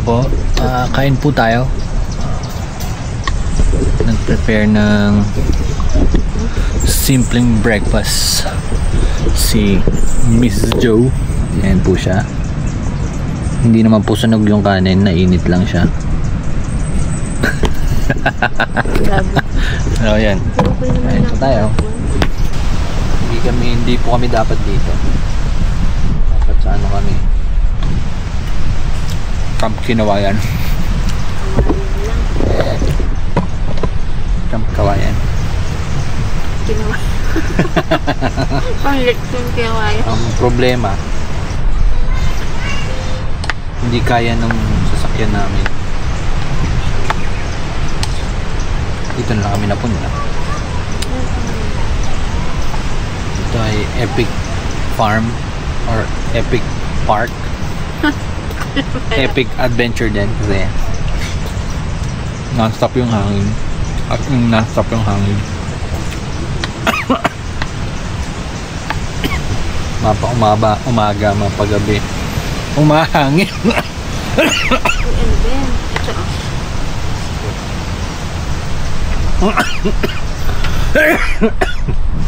po, kain po tayo. Nag-prepare ng simpleng breakfast si Mrs. Joe. Ayan po siya. Hindi naman po sunog yung kanin, nainit lang siya. So ayan, kain po tayo. Hindi po kami dapat dito. Dapat sa ano kami, Camp Kinawayan. Camp Kawayan. Panglit yung Kinawayan. Ang problema, hindi kaya ng sasakyan namin. Dito na lang kami napunta. Ito ay Epic Farm or Epic Park. Epic Adventure din kasi non-stop yung hangin. At non-stop yung hangin. Umaga, mapagabi. Umahangin.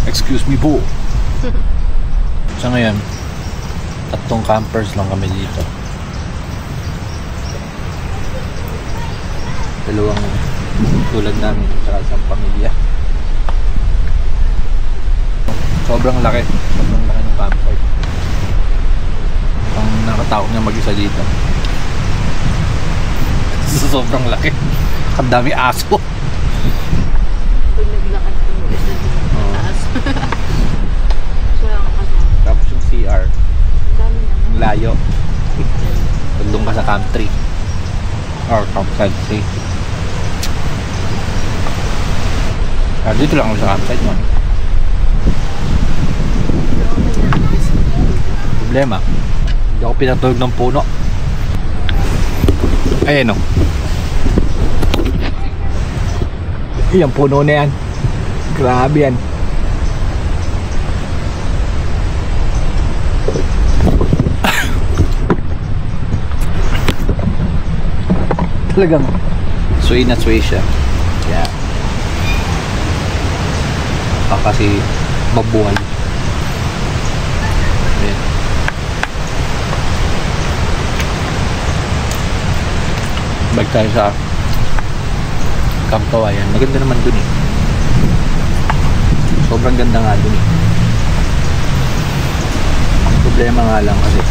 Excuse me po. So ngayon, 3 campers lang kami dito. 2 tulad namin at isang pamilya. Sobrang laki ng campsite. Ang nakatakot na mag-isa dito. Sobrang laki. Ang dami aso. Pag naglakad ko isa dito taas. Tapos yung CR, dami naman. layo. Doon ka sa Camp 3 or Campsite 3. Dito lang ako sa campsite mo. Problema, hindi ako pinatulog ng puno. Ayan o. Yung puno na yan. Grabe yan. Talagang sway na sway siya. Yeah. Kasi mabuhay. Ayan. Balik tayo sa Camp Kawayan. Maganda naman dun eh. Sobrang ganda nga dun eh. Ang problema nga lang kasi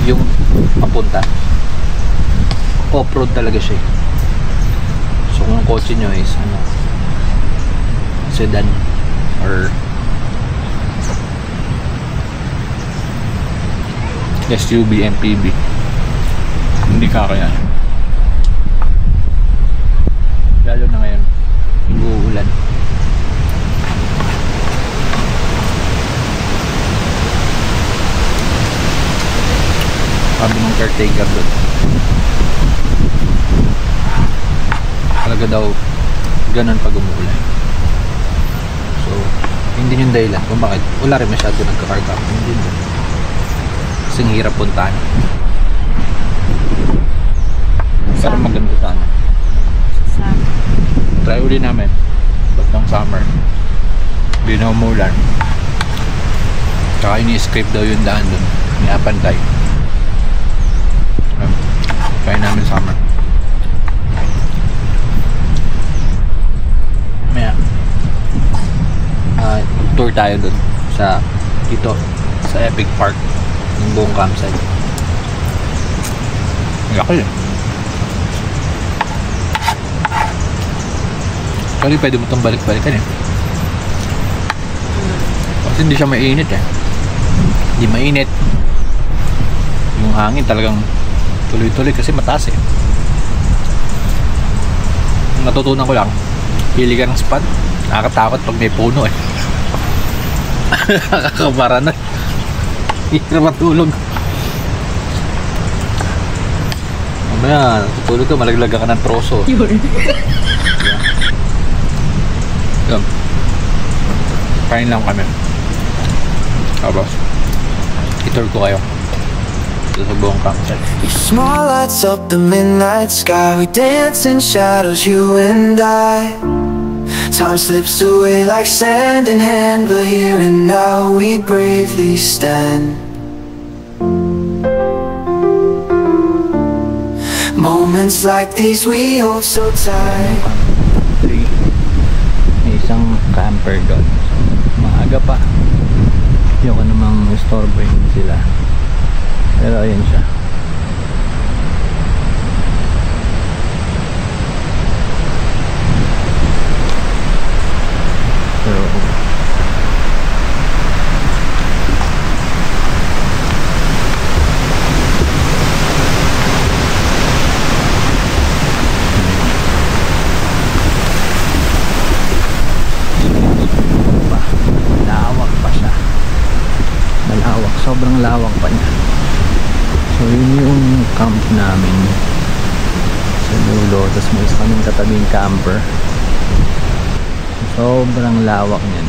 yung papunta off-road talaga siya eh. So kung ang kotse nyo is sedan or SUV, MPV, hindi kakayan. Lalo na ngayon, uulan. Sabi ng caretaker doon, talaga daw ganun pag umuulan. So hindi yung dahilan kung bakit wala rin masyado nagkakarga. Hindi din kasing hirap puntahan. Pero maganda sana. Try uli namin ba't ng summer hindi na umulan. Tsaka ini-script daw yung daan dun, niapantay. Try namin summer. Maya tour tayo dun sa dito sa Epic Park ng buong campsite. Laki yun. Kasi pwede mo itong balik-balikan eh. Kasi hindi siya mainit eh. Hindi mainit. Yung hangin talagang tuloy-tuloy kasi mataas eh. Natutunan ko lang, pili ka ng spot. Nakakatakot pag may puno eh. Nakakabara na. Hirap matulog. Mamaya, tutulog ka, malaglaga ka ng troso. Yan. Kain lang kami. Tapos, i-tour ko kayo. dito sa buong campsite. Small lights up the midnight sky. We dance in shadows, you and I. Time slips away like sand in hand, but here and now we bravely stand. Moments like these we hold so tight. 3. May isang camper doon. So, maaga pa. Ayoko namang istorbohin sila. Pero ayun siya. So, lawak pa siya. Malawak, sobrang lawak pa niya. So yun yung camp namin sa dulo. Tapos may isa kaming katabing camper. Sobrang lawak niyan.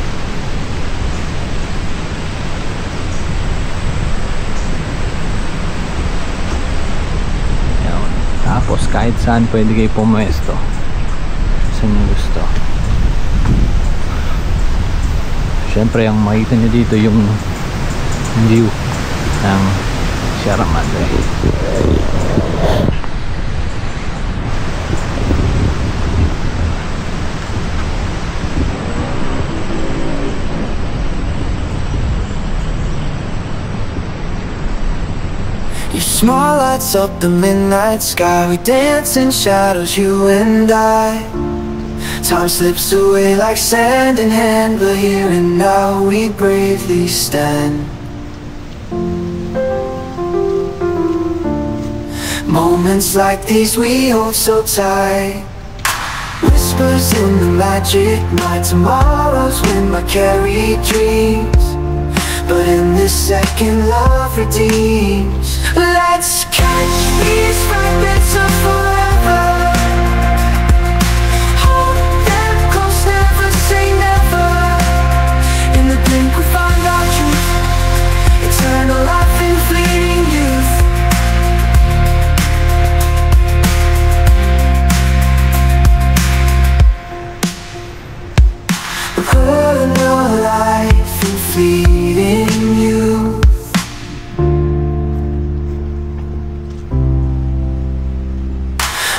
Ayan. Tapos kahit saan pwede kayo pumuesto. Saan nyo gusto. Siyempre ang makita nyo dito yung view ng Sierra Madre. Your small lights up the midnight sky. We dance in shadows, you and I. Time slips away like sand in hand, but here and now we bravely stand. Moments like these we hold so tight. Whispers in the magic night. Tomorrow's when my carry dreams, but in this second love redeems. Let's catch these fragments of forever. Hold them close, never say never. In the blink we find our truth. Eternal life in fleeting youth. Eternal life in fleeting youth.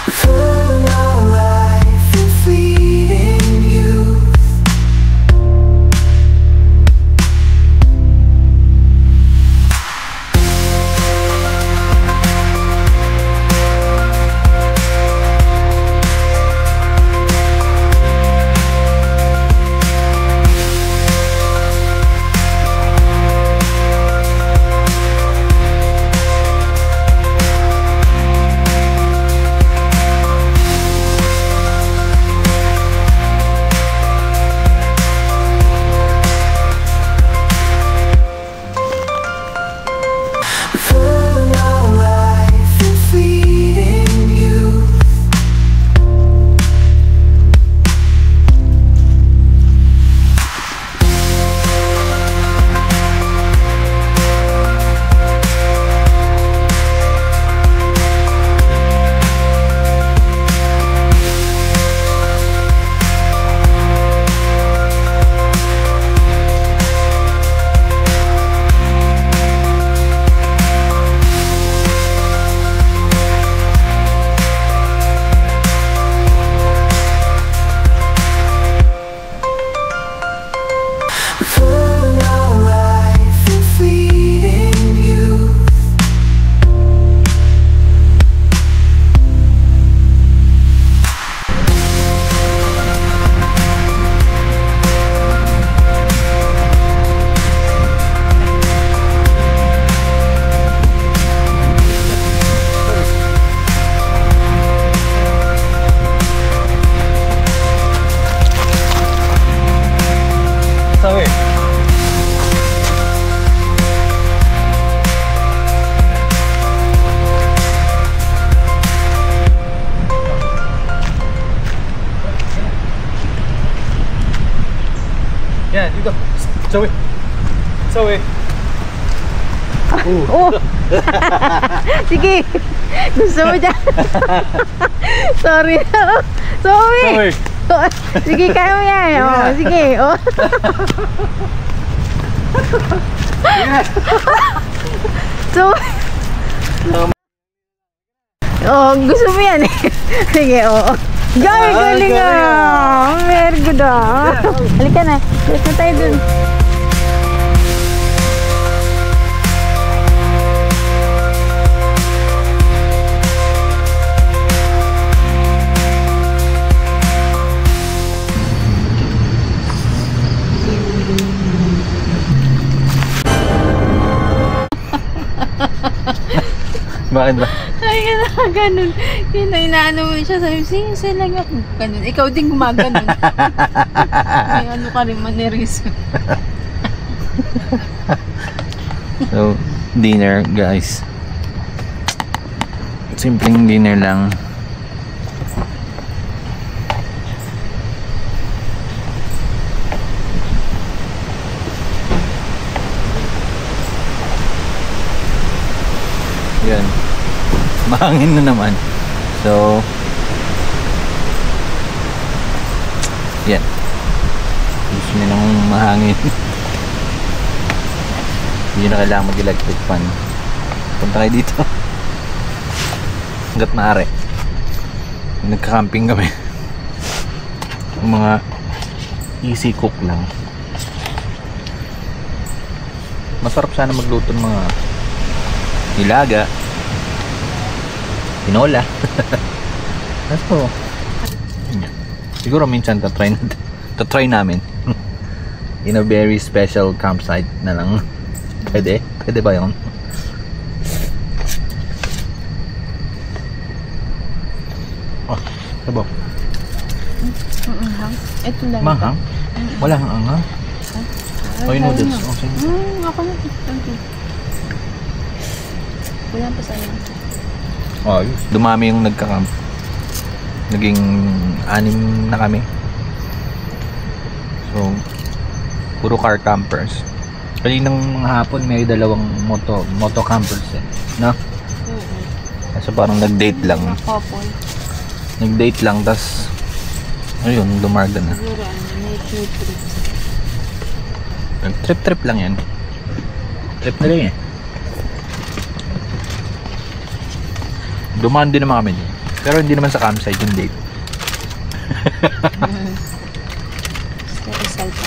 Eternal life in fleeting youth. Eternal life in fleeting youth. Eternal life in fleeting youth. Sorry. Yeah, dito. Zoe. Zoe. Oh. Sige. Gusto mo dyan. Sorry. Sorry. Sige, kaya mo yan. Oh, sige. Oh. So, oh, gusto mo yan eh. Sige, oo. Galing ah. Very good ah. Halika na. Let's na tayo dun. Bakit ba? Ay, ganun. Yun na, inaano mo siya. Sabi, sige, lang ako. Ganun. Ikaw din gumaganon. May ano ka rin, maneris. So, dinner guys. Simpleng dinner lang. Yan. Mahangin na naman. So, yan. Gusto nyo nang mahangin. Hindi na kailangan mag-electric fan. Punta kayo dito. Hanggat maaari. Nagka-camping kami. Yung mga easy cook lang. Masarap sana magluto ng mga nilaga, tinola. So, siguro minsan tatry namin in a very special campsite na lang. Pwede ba yun? Oh, sabaw. Manghang. Ito lang. Manghang? Wala hang anghang. Oh, yung noodles. Oh, sige. Ako na. Thank you. Wala pa sa'yo. Ayos. Dumami yung nagka-camp. Naging 6 na kami. So, puro car campers. Kaninang hapon may 2 moto campers eh. No? So parang nag-date lang. Couple. Nag-date lang, tas ayun, dumarga na. Siguro nature trip. Trip lang yan. Trip na rin eh. Dumaan din naman kami dyan. Pero hindi naman sa campsite yung date. Rizal pa.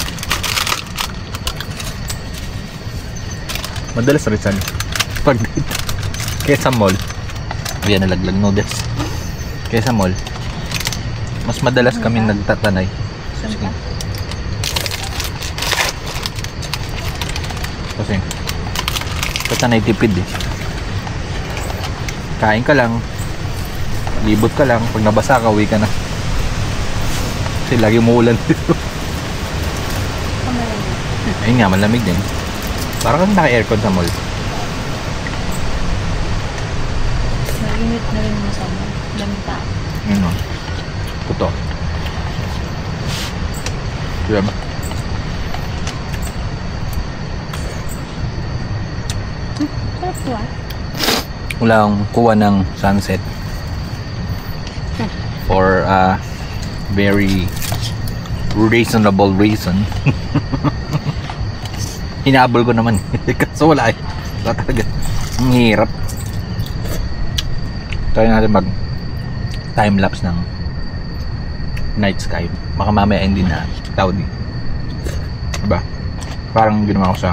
Madalas Rizal pag date. Kaya sa mall. Ayan, nalaglag noodles. Kaya sa mall, mas madalas kami nagtatanay. Sige. Kasi tatanay tipid eh. Kain ka lang, libot ka lang, pag nabasa ka, uwi ka na. Kasi lagi umuulan dito. Ayun nga, malamig din. Parang kasi naka-aircon sa mall. Mainit na rin mo sa mga damita. Ano? Totoo. Diba ba? Sarap to ah. Wala akong kuha ng sunset for a very reasonable reason. Hinabol ko naman. Kaso wala eh. Wala talaga. Ang hirap. Try natin mag time-lapse ng night sky. Baka mamaya hindi na cloudy. Diba? Parang ginawa ko sa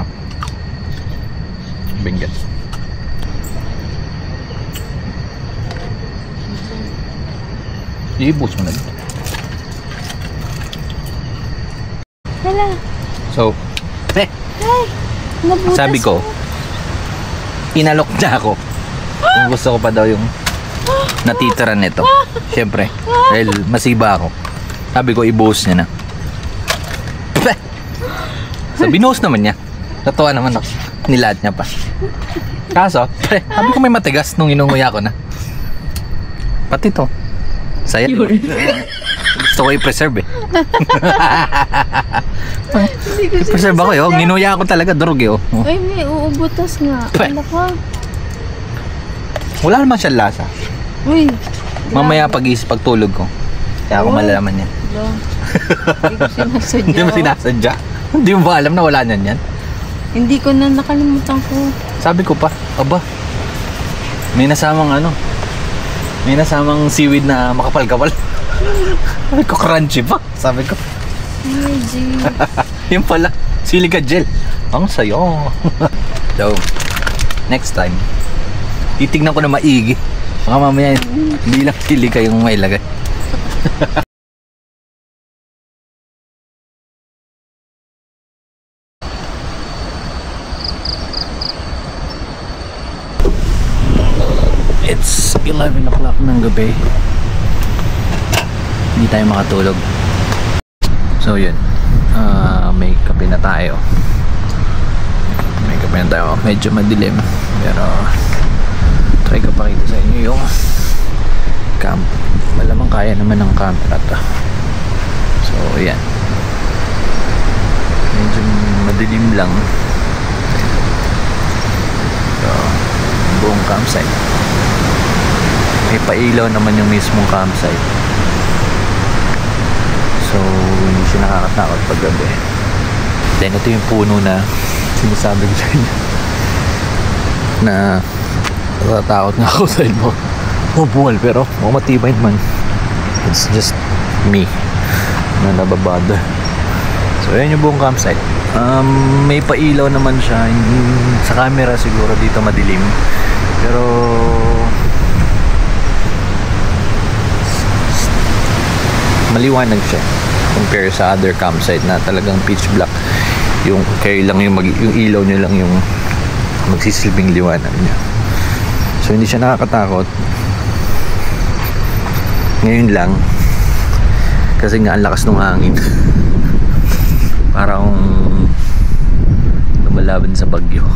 Benguet. I-boost mo na dito. Hala. So, Ay, nabutas sabi ko, inalok niya ako. Kung gusto ko pa daw yung natitira nito. Siyempre, dahil masiba ako. Sabi ko, i-boost niya na. So, binuhos naman niya. Tatawa naman ako. Nilahat niya pa. Kaso, sabi ko may matigas nung inunguya ko na. Pati to. Saya. Gusto ko i-preserve eh. Hindi ko Preserve ako yun. Nginuya ako talaga. Durog eh. Oh. Ay, may uubutas nga. Pwede. Ano ka? Wala naman siyang lasa. Uy. Mamaya pagtulog ko. Kaya ako Uy. malalaman yan. Wala. Hindi ko sinasadya. Hindi mo sinasadya. Hindi mo ba alam na wala niyan yan? Hindi ko na nakalimutan ko. Sabi ko pa, aba, may nasamang may nasamang seaweed na makapal-kapal. Sabi ko, crunchy pa. Sabi ko, Ay, G. yun pala, silica gel. Ang sayo. So, next time, titignan ko na maigi. Baka mamaya, hindi lang silica yung mailagay. It's 11 o'clock ng gabi. Hindi tayo makatulog. So yun, may kape na tayo. Medyo madilim, pero try ko pakita sa inyo yung camp. Malamang kaya naman ng camera to. So yan, medyo madilim lang. So buong campsite, may pailaw naman yung mismong campsite. So hindi siya nakakatakot pag gabi. Then ito yung puno na sinasabi ko sa inyo na natatakot nga ako sa ilmo. Mabuhal, pero matibay naman. It's just me na nababother. So ayan yung buong campsite. May pailaw naman siya. Sa camera siguro dito madilim, pero maliwanag siya compare sa other campsite na talagang pitch black. Yung kayo lang yung ilaw nyo lang yung magsisilbing liwanag niya. So hindi siya nakakatakot ngayon lang kasi nga ang lakas ng hangin. Parang lumalaban sa bagyo.